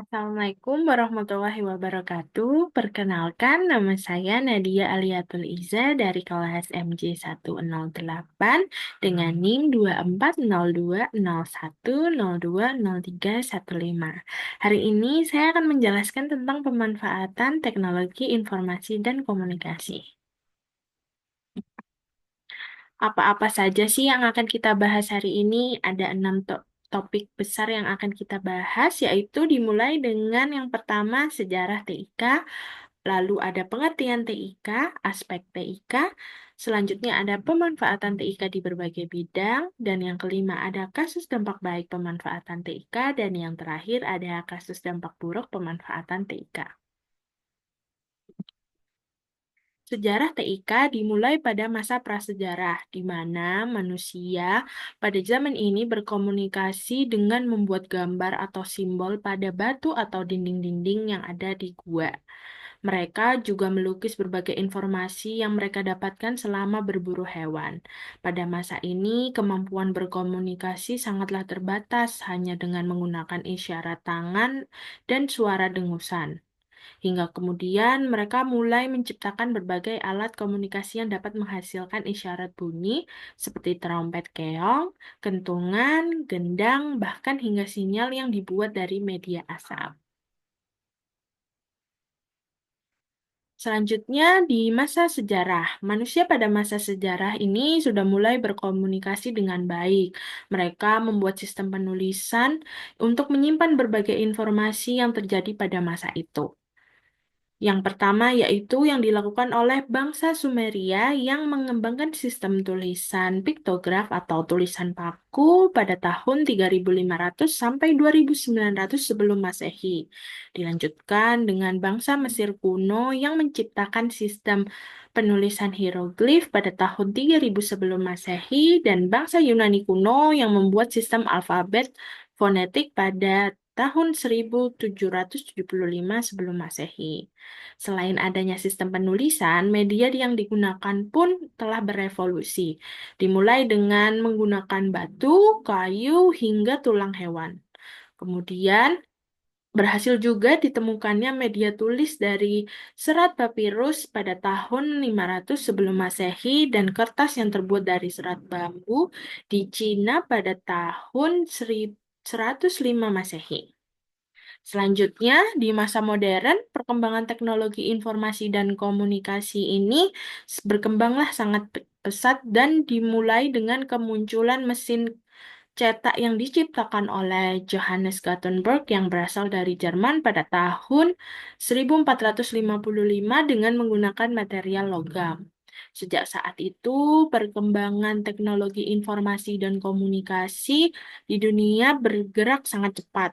Assalamualaikum warahmatullahi wabarakatuh. Perkenalkan, nama saya Nadia Aliatul Iza dari kelas MJ 108 dengan NIM 240201020315. Hari ini saya akan menjelaskan tentang pemanfaatan teknologi informasi dan komunikasi. Apa-apa saja sih yang akan kita bahas hari ini? Ada enam topik besar yang akan kita bahas, yaitu dimulai dengan yang pertama, sejarah TIK, lalu ada pengertian TIK, aspek TIK, selanjutnya ada pemanfaatan TIK di berbagai bidang, dan yang kelima ada kasus dampak baik pemanfaatan TIK, dan yang terakhir ada kasus dampak buruk pemanfaatan TIK. Sejarah TIK dimulai pada masa prasejarah, di mana manusia pada zaman ini berkomunikasi dengan membuat gambar atau simbol pada batu atau dinding-dinding yang ada di gua. Mereka juga melukis berbagai informasi yang mereka dapatkan selama berburu hewan. Pada masa ini, kemampuan berkomunikasi sangatlah terbatas hanya dengan menggunakan isyarat tangan dan suara dengusan. Hingga kemudian mereka mulai menciptakan berbagai alat komunikasi yang dapat menghasilkan isyarat bunyi seperti trompet keong, kentungan, gendang, bahkan hingga sinyal yang dibuat dari media asap. Selanjutnya, di masa sejarah, manusia pada masa sejarah ini sudah mulai berkomunikasi dengan baik. Mereka membuat sistem penulisan untuk menyimpan berbagai informasi yang terjadi pada masa itu. Yang pertama yaitu yang dilakukan oleh bangsa Sumeria yang mengembangkan sistem tulisan piktograf atau tulisan paku pada tahun 3500 sampai 2900 sebelum Masehi. Dilanjutkan dengan bangsa Mesir kuno yang menciptakan sistem penulisan hieroglif pada tahun 3000 sebelum Masehi dan bangsa Yunani kuno yang membuat sistem alfabet fonetik pada tahun 1775 sebelum Masehi. Selain adanya sistem penulisan, media yang digunakan pun telah berevolusi, dimulai dengan menggunakan batu, kayu, hingga tulang hewan. Kemudian, berhasil juga ditemukannya media tulis dari serat papirus pada tahun 500 sebelum Masehi dan kertas yang terbuat dari serat bambu di Cina pada tahun 1105 Masehi. Selanjutnya, di masa modern, perkembangan teknologi informasi dan komunikasi ini berkembanglah sangat pesat dan dimulai dengan kemunculan mesin cetak yang diciptakan oleh Johannes Gutenberg yang berasal dari Jerman pada tahun 1455 dengan menggunakan material logam. Sejak saat itu, perkembangan teknologi informasi dan komunikasi di dunia bergerak sangat cepat,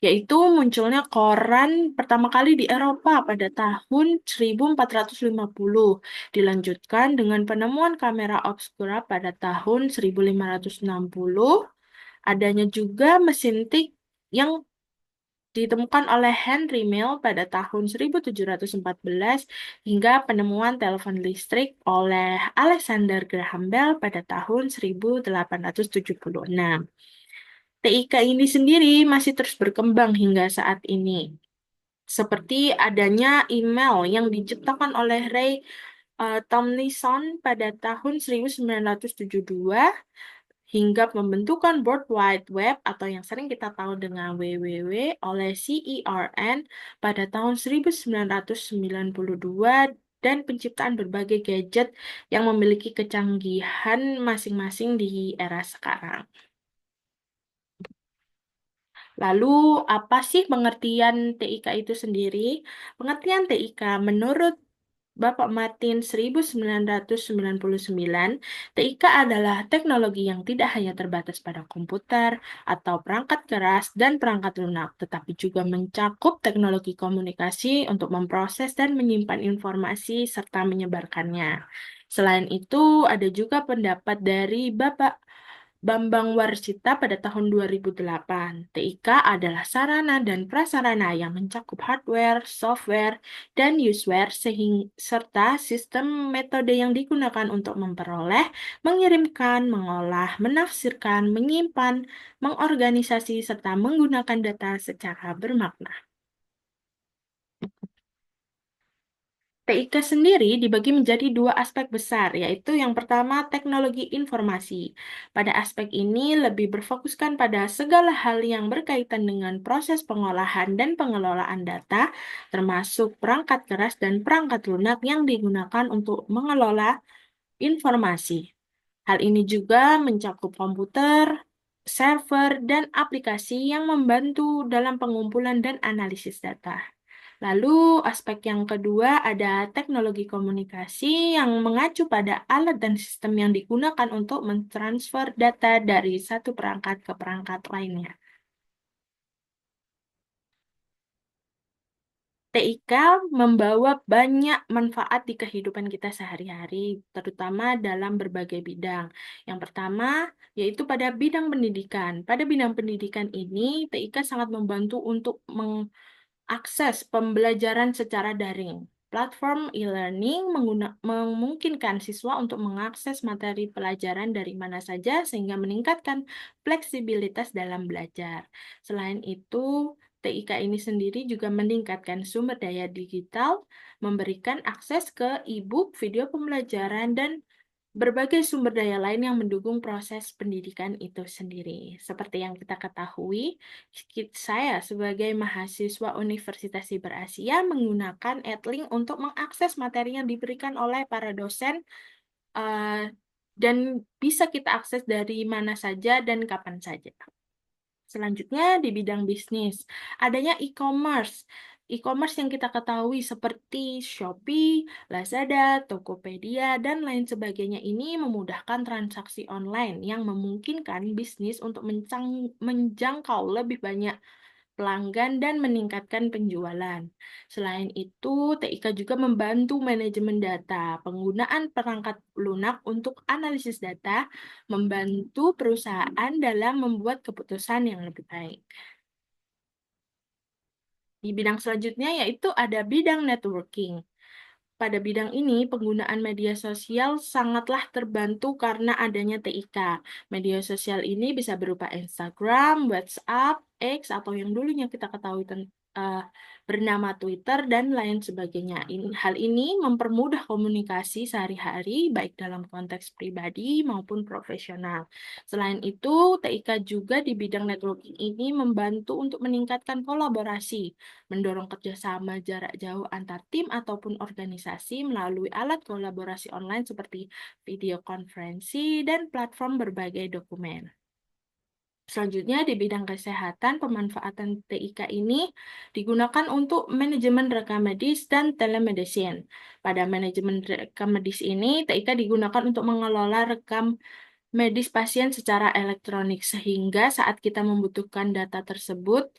yaitu munculnya koran pertama kali di Eropa pada tahun 1450. Dilanjutkan dengan penemuan kamera obskura pada tahun 1560. Adanya juga mesin tik yang ditemukan oleh Henry Mill pada tahun 1714 hingga penemuan telepon listrik oleh Alexander Graham Bell pada tahun 1876. TIK ini sendiri masih terus berkembang hingga saat ini. Seperti adanya email yang diciptakan oleh Ray Tomlinson pada tahun 1972 hingga pembentukan World Wide Web atau yang sering kita tahu dengan WWW oleh CERN pada tahun 1992 dan penciptaan berbagai gadget yang memiliki kecanggihan masing-masing di era sekarang. Lalu, apa sih pengertian TIK itu sendiri? Pengertian TIK menurut Bapak Martin 1999, TIK adalah teknologi yang tidak hanya terbatas pada komputer atau perangkat keras dan perangkat lunak, tetapi juga mencakup teknologi komunikasi untuk memproses dan menyimpan informasi serta menyebarkannya. Selain itu, ada juga pendapat dari Bapak Bambang Warsita pada tahun 2008. TIK adalah sarana dan prasarana yang mencakup hardware, software, dan useware serta sistem metode yang digunakan untuk memperoleh, mengirimkan, mengolah, menafsirkan, menyimpan, mengorganisasi, serta menggunakan data secara bermakna. TIK sendiri dibagi menjadi dua aspek besar, yaitu yang pertama teknologi informasi. Pada aspek ini lebih berfokuskan pada segala hal yang berkaitan dengan proses pengolahan dan pengelolaan data, termasuk perangkat keras dan perangkat lunak yang digunakan untuk mengelola informasi. Hal ini juga mencakup komputer, server, dan aplikasi yang membantu dalam pengumpulan dan analisis data. Lalu, aspek yang kedua ada teknologi komunikasi yang mengacu pada alat dan sistem yang digunakan untuk mentransfer data dari satu perangkat ke perangkat lainnya. TIK membawa banyak manfaat di kehidupan kita sehari-hari, terutama dalam berbagai bidang. Yang pertama, yaitu pada bidang pendidikan. Pada bidang pendidikan ini, TIK sangat membantu untuk akses pembelajaran secara daring. Platform e-learning memungkinkan siswa untuk mengakses materi pelajaran dari mana saja sehingga meningkatkan fleksibilitas dalam belajar. Selain itu, TIK ini sendiri juga meningkatkan sumber daya digital, memberikan akses ke e-book, video pembelajaran, dan berbagai sumber daya lain yang mendukung proses pendidikan itu sendiri. Seperti yang kita ketahui, saya sebagai mahasiswa Universitas Siber Asia menggunakan Edlink untuk mengakses materi yang diberikan oleh para dosen eh, dan bisa kita akses dari mana saja dan kapan saja. Selanjutnya di bidang bisnis, adanya e-commerce. E-commerce yang kita ketahui seperti Shopee, Lazada, Tokopedia, dan lain sebagainya ini memudahkan transaksi online yang memungkinkan bisnis untuk menjangkau lebih banyak pelanggan dan meningkatkan penjualan. Selain itu, TIK juga membantu manajemen data, penggunaan perangkat lunak untuk analisis data, membantu perusahaan dalam membuat keputusan yang lebih baik. Di bidang selanjutnya yaitu ada bidang networking. Pada bidang ini, penggunaan media sosial sangatlah terbantu karena adanya TIK. Media sosial ini bisa berupa Instagram, WhatsApp, X, atau yang dulunya kita ketahui bernama Twitter, dan lain sebagainya. Hal ini mempermudah komunikasi sehari-hari, baik dalam konteks pribadi maupun profesional. Selain itu, TIK juga di bidang networking ini membantu untuk meningkatkan kolaborasi, mendorong kerjasama jarak jauh antar tim ataupun organisasi melalui alat kolaborasi online seperti video konferensi dan platform berbagai dokumen. Selanjutnya, di bidang kesehatan, pemanfaatan TIK ini digunakan untuk manajemen rekam medis dan telemedicine. Pada manajemen rekam medis ini, TIK digunakan untuk mengelola rekam medis pasien secara elektronik, sehingga saat kita membutuhkan data tersebut,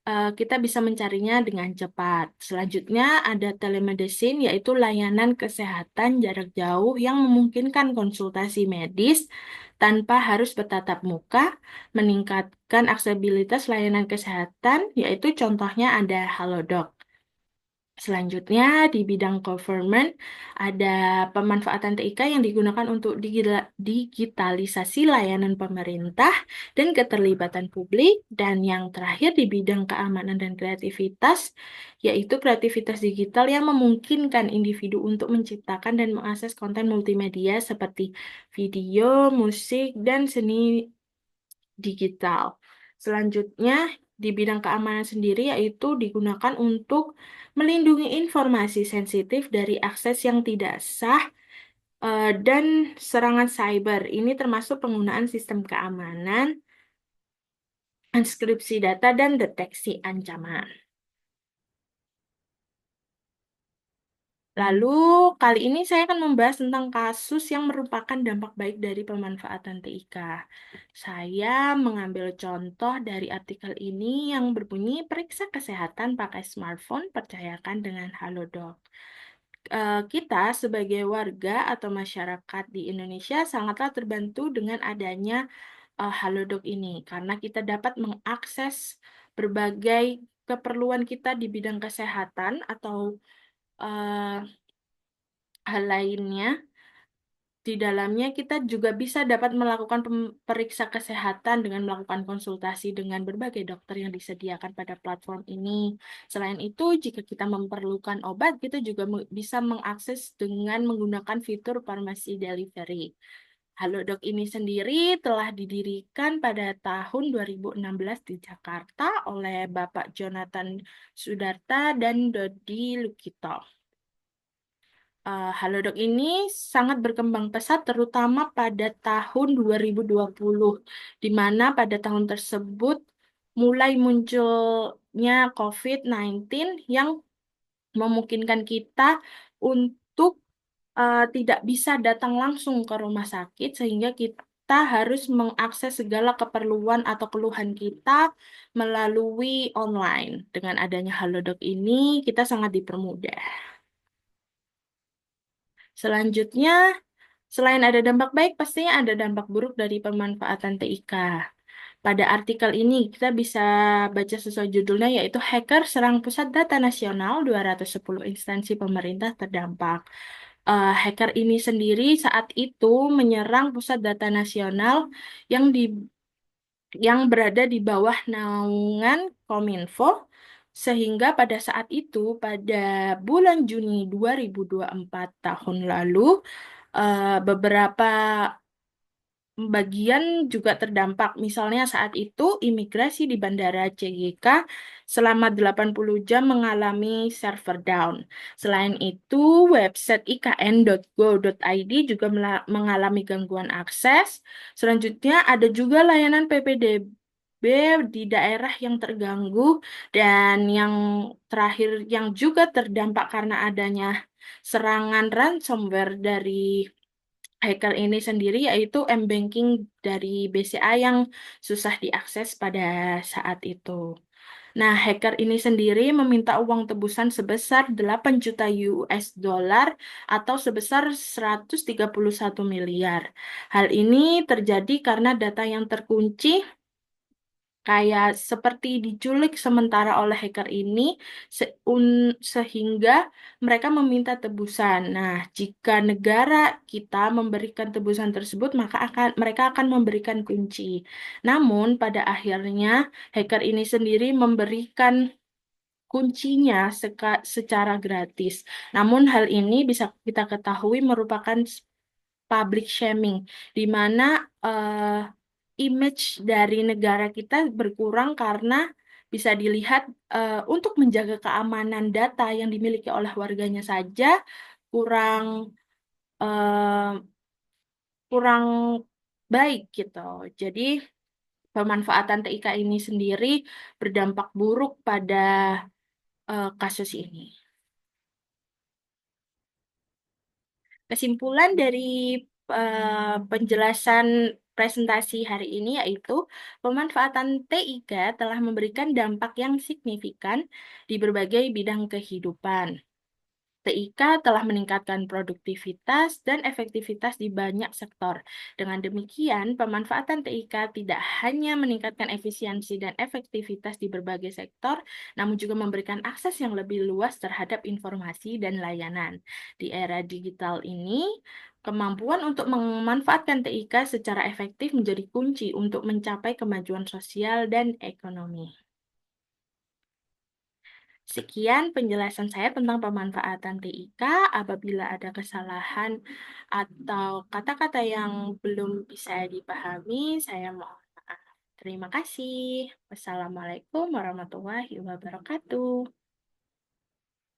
kita bisa mencarinya dengan cepat. Selanjutnya ada telemedicine, yaitu layanan kesehatan jarak jauh yang memungkinkan konsultasi medis tanpa harus bertatap muka, meningkatkan aksesibilitas layanan kesehatan, yaitu contohnya ada Halodoc. Selanjutnya, di bidang government, ada pemanfaatan TIK yang digunakan untuk digitalisasi layanan pemerintah dan keterlibatan publik. Dan yang terakhir, di bidang keamanan dan kreativitas, yaitu kreativitas digital yang memungkinkan individu untuk menciptakan dan mengakses konten multimedia seperti video, musik, dan seni digital. Selanjutnya, di bidang keamanan sendiri yaitu digunakan untuk melindungi informasi sensitif dari akses yang tidak sah dan serangan cyber. Ini termasuk penggunaan sistem keamanan, enkripsi data, dan deteksi ancaman. Lalu, kali ini saya akan membahas tentang kasus yang merupakan dampak baik dari pemanfaatan TIK. Saya mengambil contoh dari artikel ini yang berbunyi periksa kesehatan pakai smartphone, percayakan dengan Halodoc. Kita sebagai warga atau masyarakat di Indonesia sangatlah terbantu dengan adanya Halodoc ini, karena kita dapat mengakses berbagai keperluan kita di bidang kesehatan atau eh, hal lainnya. Di dalamnya kita juga bisa dapat melakukan periksa kesehatan dengan melakukan konsultasi dengan berbagai dokter yang disediakan pada platform ini. Selain itu, jika kita memerlukan obat, kita juga bisa mengakses dengan menggunakan fitur pharmacy delivery. Halodoc ini sendiri telah didirikan pada tahun 2016 di Jakarta oleh Bapak Jonathan Sudarta dan Dodi Lukito. Halodoc ini sangat berkembang pesat terutama pada tahun 2020, di mana pada tahun tersebut mulai munculnya COVID-19 yang memungkinkan kita untuk tidak bisa datang langsung ke rumah sakit sehingga kita harus mengakses segala keperluan atau keluhan kita melalui online. Dengan adanya Halodoc ini, kita sangat dipermudah. Selanjutnya, selain ada dampak baik, pastinya ada dampak buruk dari pemanfaatan TIK. Pada artikel ini, kita bisa baca sesuai judulnya, yaitu Hacker Serang Pusat Data Nasional, 210 instansi pemerintah terdampak. Hacker ini sendiri saat itu menyerang pusat data nasional yang yang berada di bawah naungan Kominfo, sehingga pada saat itu, pada bulan Juni 2024 tahun lalu, beberapa bagian juga terdampak. Misalnya saat itu imigrasi di Bandara CGK selama 80 jam mengalami server down. Selain itu, website ikn.go.id juga mengalami gangguan akses. Selanjutnya ada juga layanan PPDB di daerah yang terganggu dan yang terakhir yang juga terdampak karena adanya serangan ransomware dari hacker ini sendiri yaitu m-banking dari BCA yang susah diakses pada saat itu. Nah, hacker ini sendiri meminta uang tebusan sebesar 8 juta US dollar atau sebesar 131 miliar. Hal ini terjadi karena data yang terkunci kayak seperti diculik sementara oleh hacker ini sehingga mereka meminta tebusan. Nah, jika negara kita memberikan tebusan tersebut, maka mereka akan memberikan kunci. Namun pada akhirnya hacker ini sendiri memberikan kuncinya secara gratis. Namun hal ini bisa kita ketahui merupakan public shaming, di mana image dari negara kita berkurang karena bisa dilihat untuk menjaga keamanan data yang dimiliki oleh warganya saja kurang eh, kurang baik gitu. Jadi pemanfaatan TIK ini sendiri berdampak buruk pada kasus ini. Kesimpulan dari penjelasan presentasi hari ini yaitu pemanfaatan TIK telah memberikan dampak yang signifikan di berbagai bidang kehidupan. TIK telah meningkatkan produktivitas dan efektivitas di banyak sektor. Dengan demikian, pemanfaatan TIK tidak hanya meningkatkan efisiensi dan efektivitas di berbagai sektor, namun juga memberikan akses yang lebih luas terhadap informasi dan layanan. Di era digital ini, kemampuan untuk memanfaatkan TIK secara efektif menjadi kunci untuk mencapai kemajuan sosial dan ekonomi. Sekian penjelasan saya tentang pemanfaatan TIK. Apabila ada kesalahan atau kata-kata yang belum bisa dipahami, saya mohon maaf. Terima kasih. Wassalamualaikum warahmatullahi wabarakatuh.